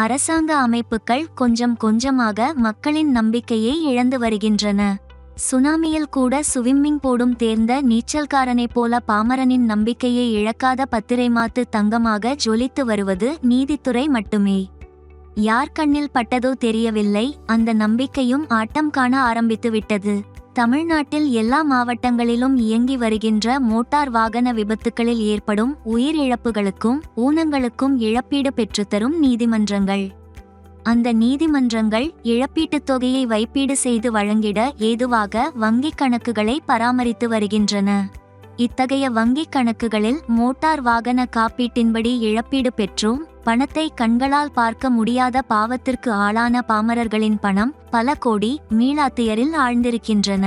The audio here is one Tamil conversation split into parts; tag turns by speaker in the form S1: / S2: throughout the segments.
S1: அரசாங்க அமைப்புகள் கொஞ்சம் கொஞ்சமாக மக்களின் நம்பிக்கையை இழந்து வருகின்றன. சுனாமியில் கூட ஸ்விம்மிங் போடும் தேர்ந்த நீச்சல்காரனைப் போல பாமரனின் நம்பிக்கையை இழக்காத பத்திரைமாத்து தங்கமாக ஜொலித்து வருவது நீதித்துறை மட்டுமே. யார் கண்ணில் பட்டதோ தெரியவில்லை, அந்த நம்பிக்கையும் ஆட்டம் காண ஆரம்பித்துவிட்டது. தமிழ்நாட்டில் எல்லா மாவட்டங்களிலும் இயங்கி வருகின்ற மோட்டார் வாகன விபத்துகளில் ஏற்படும் உயிரிழப்புகளுக்கும் ஊனங்களுக்கும் இழப்பீடு பெற்றுத்தரும் நீதிமன்றங்கள். அந்த நீதிமன்றங்கள் இழப்பீட்டுத் தொகையை வைப்பீடு செய்து வழங்கிட ஏதுவாக வங்கிக் கணக்குகளை பராமரித்து வருகின்றன. இத்தகைய வங்கிக் கணக்குகளில் மோட்டார் வாகன காப்பீட்டின்படி இழப்பீடு பெற்றும் பணத்தை கண்களால் பார்க்க முடியாத பாவத்திற்கு ஆளான பாமரர்களின் பணம் பல கோடி மீளாத்துயரில் ஆழ்ந்திருக்கின்றன.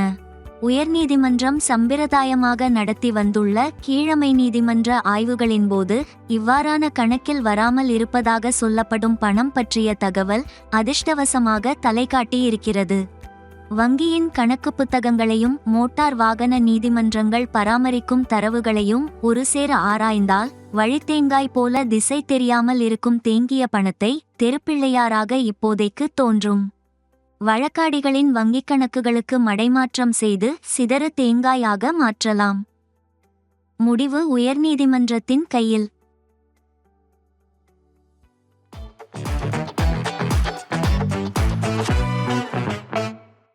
S1: உயர்நீதிமன்றம் சம்பிரதாயமாக நடத்தி வந்துள்ள கீழமை நீதிமன்ற ஆய்வுகளின் போது இவ்வாறான கணக்கில் வராமல் இருப்பதாக சொல்லப்படும் பணம் பற்றிய தகவல் அதிர்ஷ்டவசமாக தலைகாட்டி இருக்கிறது. வங்கியின் கணக்கு புத்தகங்களையும் மோட்டார் வாகன நீதிமன்றங்கள் பராமரிக்கும் தரவுகளையும் ஒரு சேர ஆராய்ந்தால் வழித்தேங்காய் போல திசை தெரியாமல் இருக்கும் தேங்கிய பணத்தை தெருப்பிள்ளையாராக இப்போதைக்கு தோன்றும். வழக்காடிகளின் வங்கிக் கணக்குகளுக்கு மடைமாற்றம் செய்து சிதறு தேங்காயாக மாற்றலாம். முடிவு உயர்நீதிமன்றத்தின் கையில்.